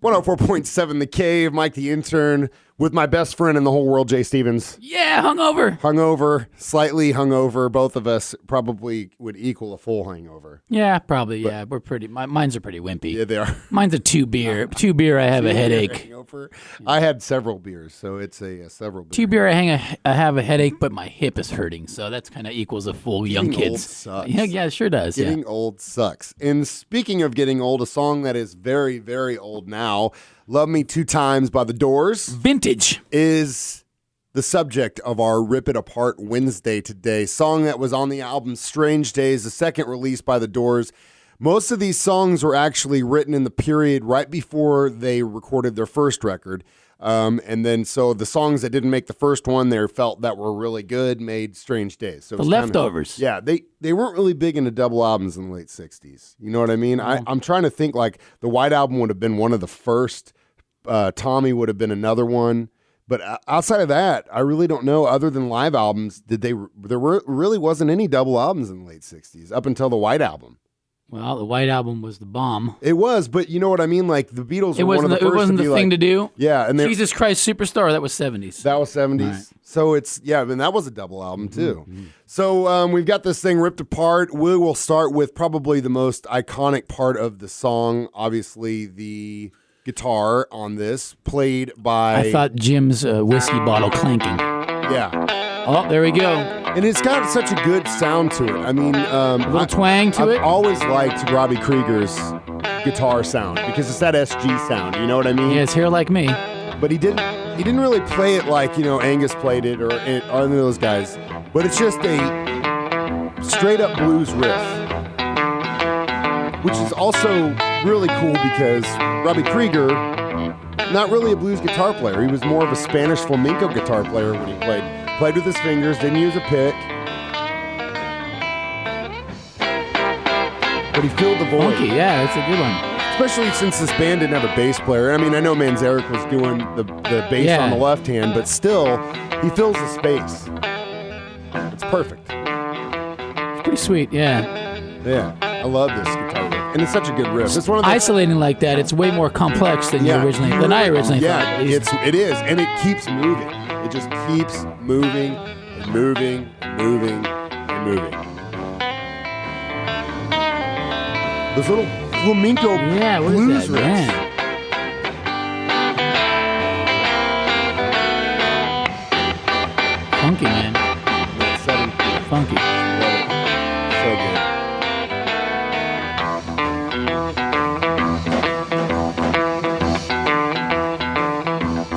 104.7 The Cave, Mike the Intern, with my best friend in the whole world, Jay Stevens. Yeah, hungover. Slightly hungover. Both of us probably would equal a full hangover. Yeah, probably. But, yeah, we're pretty. Mine's are pretty wimpy. Yeah, they are. Mine's a 2 beer. 2 beer, I have a headache. Hangover. I had several beers, so it's a several beers. 2 beer, I have a headache, but my hip is hurting, so that's kind of equals a full young Getting kids. Old sucks. Yeah, it sure does. Getting old sucks. And speaking of getting old, a song that is very, very old now, "Love Me 2 Times" by The Doors. Vintage. Is the subject of our Rip It Apart Wednesday today. Song that was on the album Strange Days, the second release by The Doors. Most of these songs were actually written in the period right before they recorded their first record. And then so the songs that didn't make the first one, they felt that were really good, made Strange Days. So the leftovers. Yeah, they weren't really big into double albums in the late 60s. You know what I mean? I'm trying to think, like, the White Album would have been one of the first. Tommy would have been another one. But outside of that, I really don't know. Other than live albums, really wasn't any double albums in the late 60s up until the White Album. Well, the White Album was the bomb. It was, but you know what I mean? Like, the Beatles were one of the first It wasn't the thing to do? Yeah. And Jesus Christ Superstar, that was 70s. That was 70s. Right. So that was a double album too. Mm-hmm. So we've got this thing ripped apart. We will start with probably the most iconic part of the song, obviously the guitar on this, played by... I thought Jim's whiskey bottle clanking. Yeah. Oh, there we go. And it's got such a good sound to it. I mean... a little twang to it? I've always liked Robbie Krieger's guitar sound because it's that SG sound, you know what I mean? Yeah, it's hair like me. But he didn't really play it like, Angus played it or any of those guys. But it's just a straight-up blues riff, which is also really cool because Robbie Krieger, not really a blues guitar player. He was more of a Spanish flamenco guitar player when he played. Played with his fingers, didn't use a pick. But he filled the void. Funky, yeah, that's a good one. Especially since this band didn't have a bass player. I mean, I know Manzarek was doing the bass on the left hand, but still, he fills the space. It's perfect. It's pretty sweet, yeah. Yeah, I love this guitar riff. And it's such a good riff. It's one of the isolating like that, it's way more complex than I originally thought. Yeah, it is, and it keeps moving. It just keeps moving and moving and moving and moving. Those little flamenco blues riffs. Yeah. Funky, man. Funky. So good.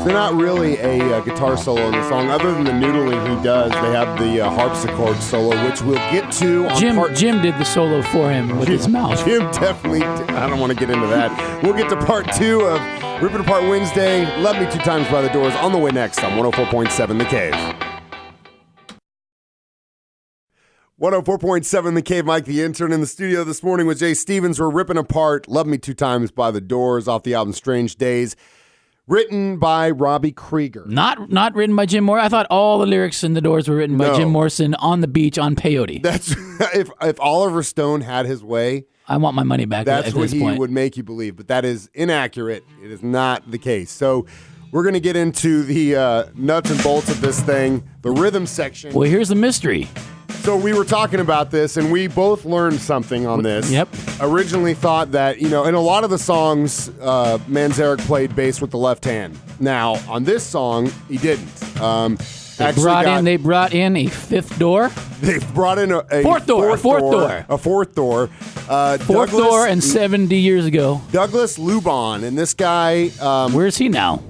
They're not really a guitar solo in the song. Other than the noodling he does, they have the harpsichord solo, which we'll get to. Jim did the solo for him with his mouth. Jim definitely I don't want to get into that. We'll get to part 2 of Rip It Apart Wednesday. Love Me 2 Times by The Doors on the way next on 104.7 The Cave. 104.7 The Cave, Mike the Intern in the studio this morning with Jay Stevens. We're ripping apart Love Me 2 Times by The Doors off the album Strange Days. Written by Robbie Krieger. Not written by Jim Morrison. I thought all the lyrics in The Doors were written by Jim Morrison on the beach on peyote. That's if Oliver Stone had his way. I want my money back. That's at what this point. He would make you believe, but that is inaccurate. It is not the case. So we're going to get into the nuts and bolts of this thing, the rhythm section. Well, here's the mystery. So we were talking about this, and we both learned something on this. Yep. Originally thought that, in a lot of the songs, Manzarek played bass with the left hand. Now, on this song, he didn't. They brought in a fifth door. They brought in a fourth door. A fourth door. Fourth door, and 70 years ago. Douglas Lubon, and this guy... where is he now?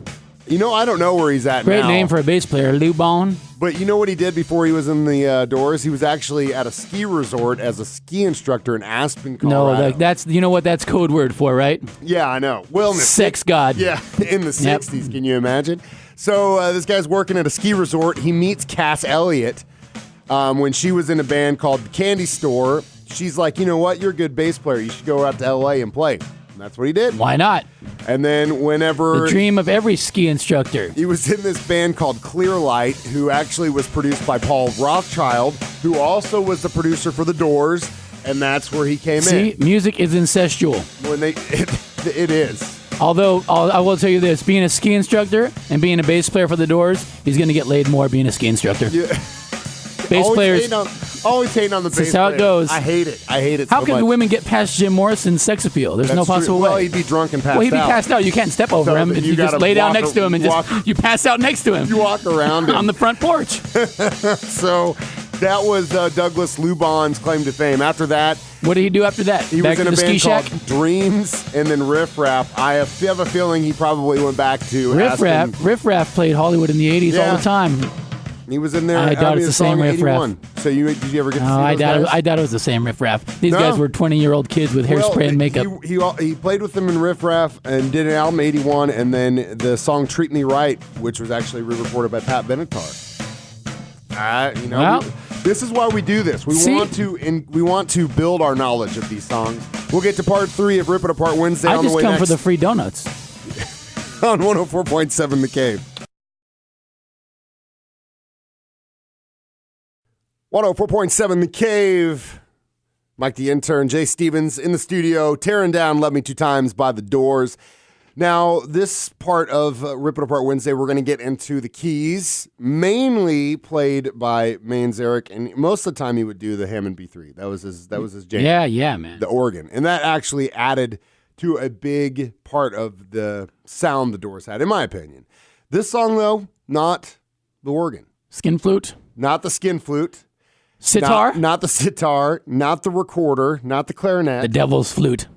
I don't know where he's at now. Great name for a bass player, Lubon. But you know what he did before he was in the Doors? He was actually at a ski resort as a ski instructor in Aspen, Colorado. No, that's what that's code word for, right? Yeah, I know. Well, sex god. Yeah, in the 60s, Can you imagine? So this guy's working at a ski resort. He meets Cass Elliot when she was in a band called The Candy Store. She's like, you know what? You're a good bass player. You should go out to L.A. and play. And that's what he did. Why not? And then whenever... The dream of every ski instructor. He was in this band called Clearlight, who actually was produced by Paul Rothchild, who also was the producer for The Doors, and that's where he came in. See, music is incestual. It is. Although, I will tell you this, being a ski instructor and being a bass player for the Doors, he's going to get laid more being a ski instructor. Yeah. Bass players. Always hating on the bass player. That's how it goes. I hate it. How so can much. women get past Jim Morrison's sex appeal? There's no possible Well, way. he'd be drunk and passed out. Well, he'd be passed out. You can't step over him. You just lay down next to him and you pass out next to him. You walk around him. On the front porch. So that was Douglas Lubon's claim to fame. After that, what did he do after that? He back was in to a the band ski called shack? Dreams and then Riff Raff. I have a feeling he probably went back to Riff Raff. Riff Raff played Hollywood in the 80s all the time. He was in there. I doubt it's the same Riff Raff. So did you ever get to see I those guys? I doubt it was the same Riff Raff. These guys were 20-year-old kids with hairspray and makeup. He played with them in Riff Raff and did an album 81, and then the song "Treat Me Right," which was actually re-recorded by Pat Benatar. This is why we do this. We want to build our knowledge of these songs. We'll get to part 3 of Rip It Apart Wednesday on the way next. I just come for the free donuts. On 104.7 The Cave. 104.7 The Cave. Mike the Intern, Jay Stevens in the studio, tearing down Love Me Two Times by the Doors. Now, this part of Rip It Apart Wednesday, we're going to get into the keys, mainly played by Manzarek, and most of the time he would do the Hammond B3. That was his jam. Yeah, man. The organ. And that actually added to a big part of the sound the Doors had, in my opinion. This song, though, not the organ. Skin flute? Not the skin flute. Sitar? Not the sitar, not the recorder, not the clarinet. The devil's flute.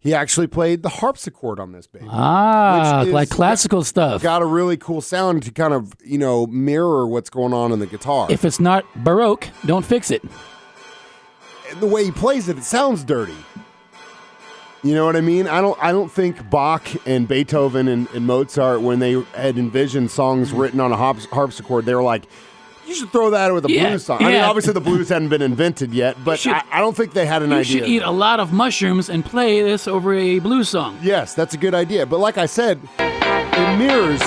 He actually played the harpsichord on this baby. Like classical stuff. Got a really cool sound to kind of, mirror what's going on in the guitar. If it's not Baroque, don't fix it. And the way he plays it, it sounds dirty. You know what I mean? I don't think Bach and Beethoven and Mozart, when they had envisioned songs written on a harpsichord, they were like, you should throw that with a blues song. I mean, obviously the blues hadn't been invented yet, but I don't think they had an idea. You should eat a lot of mushrooms and play this over a blues song. Yes, that's a good idea. But like I said, it mirrors.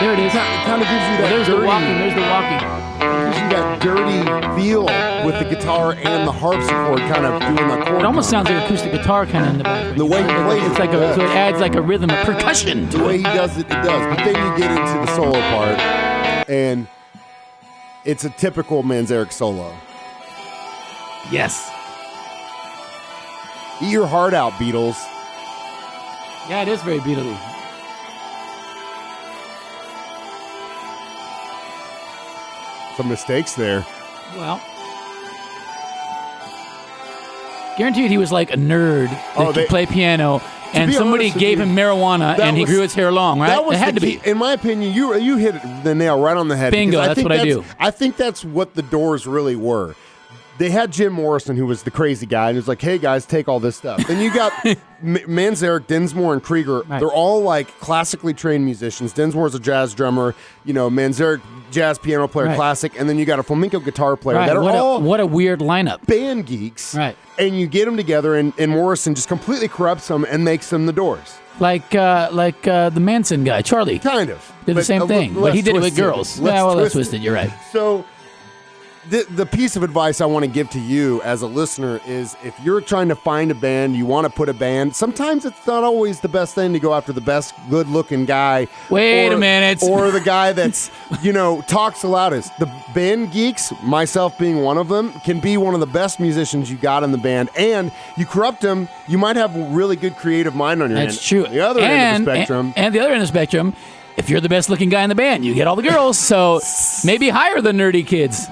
There it is. It kind of gives you that There's dirty. the walking. There's the walking. It gives you that dirty feel with the guitar and the harpsichord kind of doing the chord. It almost sounds like acoustic guitar kind of in the background. The way he plays it's like so it adds like a rhythm, a percussion. The way he does it, it does. But then you get into the solo part, and it's a typical Manzarek solo. Yes. Eat your heart out, Beatles. Yeah, it is very Beatley. Some mistakes there. Well, guaranteed he was like a nerd that could play piano, and somebody gave him marijuana, and he grew his hair long, right? It had to be. In my opinion, you hit the nail right on the head. Bingo, that's what I do. I think that's what the Doors really were. They had Jim Morrison, who was the crazy guy, and he was like, hey, guys, take all this stuff. And you got Manzarek, Dinsmore, and Krieger. Right. They're all, like, classically trained musicians. Dinsmore's a jazz drummer. Manzarek, jazz piano player, classic. And then you got a flamenco guitar player. Right. That are what a weird lineup. Band geeks. Right. And you get them together, and Morrison just completely corrupts them and makes them the Doors. Like the Manson guy, Charlie. Kind of. Did the same thing, but he did it with girls. Less twisted, you're right. So the piece of advice I want to give to you as a listener is if you're trying to find a band, you want to put a band, sometimes it's not always the best thing to go after the best good-looking guy. Wait a minute. Or the guy that's, talks the loudest. The band geeks, myself being one of them, can be one of the best musicians you got in the band. And you corrupt them, you might have a really good creative mind on your hand. That's true. The other end of the spectrum. And the other end of the spectrum, if you're the best-looking guy in the band, you get all the girls. So maybe hire the nerdy kids.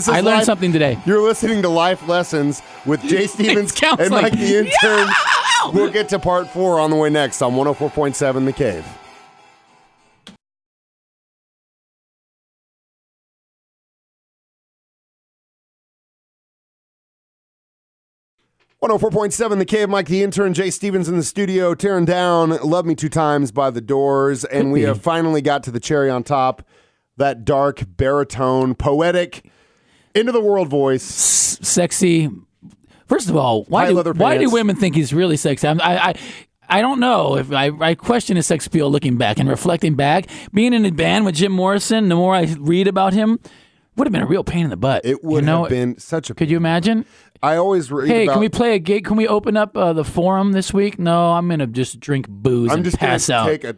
I learned something today. You're listening to Life Lessons with Jay Stevens and Mike the Intern. Yeah! We'll get to part 4 on the way next on 104.7 The Cave. "104.7 The Cave." Mike the Intern, Jay Stevens in the studio, tearing down "Love Me Two Times" by the Doors, and we have finally got to the cherry on top. That dark baritone, poetic, into the world voice, sexy. First of all, why do women think he's really sexy? I don't know. If I question his sex appeal looking back and reflecting back. Being in a band with Jim Morrison, the more I read about him, would have been a real pain in the butt. It would have been such a. Could you imagine? I always read Hey, about, can we play a gig? Can we open up the forum this week? No, I'm gonna just drink booze and pass out. Take a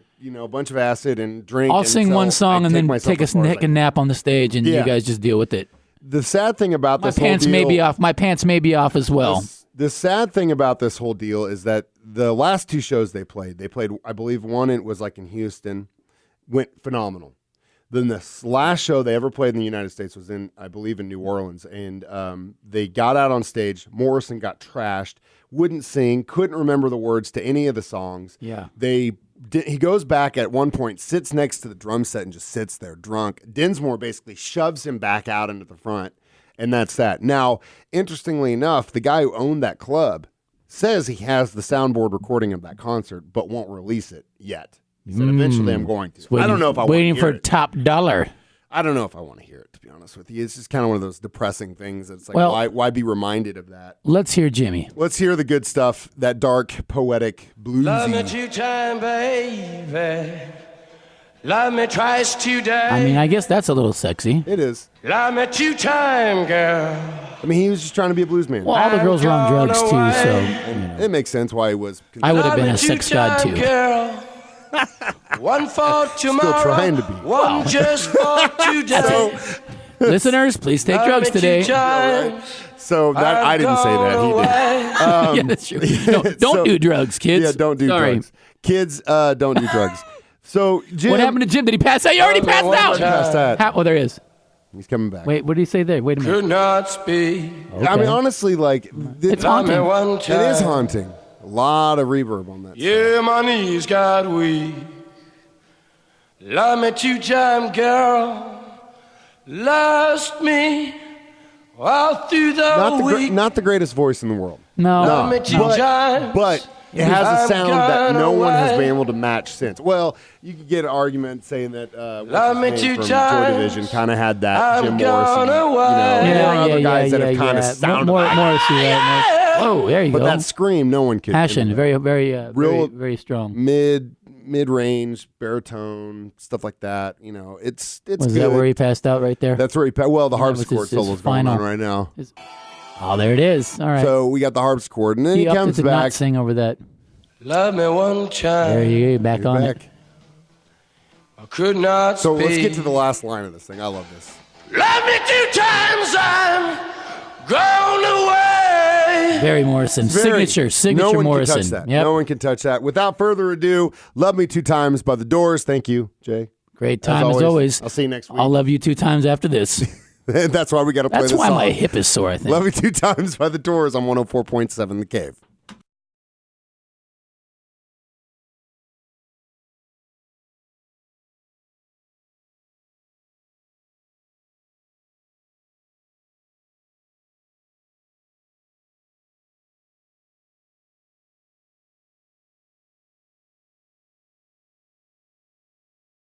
bunch of acid and drink. I'll sing one song and then take a nap on the stage, and you guys just deal with it. The sad thing about this whole deal, my pants may be off as well. The sad thing about this whole deal is that the last 2 shows they played, I believe one it was like in Houston, went phenomenal. Then the last show they ever played in the United States was I believe in New Orleans, and they got out on stage. Morrison got trashed, wouldn't sing, couldn't remember the words to any of the songs. Yeah. He goes back at one point, sits next to the drum set and just sits there drunk. Dinsmore basically shoves him back out into the front, and that's that. Now, interestingly enough, the guy who owned that club says he has the soundboard recording of that concert, but won't release it yet. He said, eventually I'm going to. I don't know if I want to hear it. Waiting for top dollar. I don't know if I want to hear it, to be honest with you. It's just kind of one of those depressing things. It's like, why be reminded of that? Let's hear Jimmy. Let's hear the good stuff, that dark, poetic, bluesy. Love me 2 times, baby. Love me twice today. I mean, I guess that's a little sexy. It is. Love me 2 times, girl. I mean, he was just trying to be a blues man. Well, all the girls were on drugs, too, so. It makes sense why he was. I would have been a sex god, too. Girl. One for tomorrow. Still trying to be. One just for today. Listeners, please take drugs today. So that I didn't say that. He did. Yeah, that's true. Don't do drugs, kids. Yeah, don't do drugs. Kids, don't do drugs. So, Jim. What happened to Jim? Did he pass out? He already passed out. Passed out. Oh, there he is. He's coming back. Wait, what did he say there? Wait a minute. Could not speak. Okay. I mean, honestly, like. It's haunting. It is haunting. A lot of reverb on that. Yeah, my knees got weak. Love me 2 times, girl. Lost me all through the week. Not the greatest voice in the world. No. Love me 2 times. But it has a sound that no one has been able to match since. Well, you could get an argument saying that Love me 2 from times. Joy Division kind of had that Jim Morrison. There are other guys that have kind of sounded like Morrissey, right? Oh, there you go. But that scream, no one could. Passion, very strong. Mid-range, baritone, stuff like that. It's Was good. that where he passed out right there? That's where he passed. Well, the harpsichord solo's going on right now. Oh, there it is. All right. So we got the harpsichord, and then he comes to back. Not sing over that. Love me 1 time. There you go. Back on it. I could not So speak. let's get to the last line of this thing. I love this. Love me 2 times, I'm gone away. Very Morrison. Signature no one Morrison. Can touch that. Yep. No one can touch that. Without further ado, Love Me 2 Times by The Doors. Thank you, Jay. Great time as always. I'll see you next week. I'll love you 2 times after this. That's why we got to play this song. That's why my hip is sore, I think. Love Me 2 Times by The Doors on 104.7 The Cave.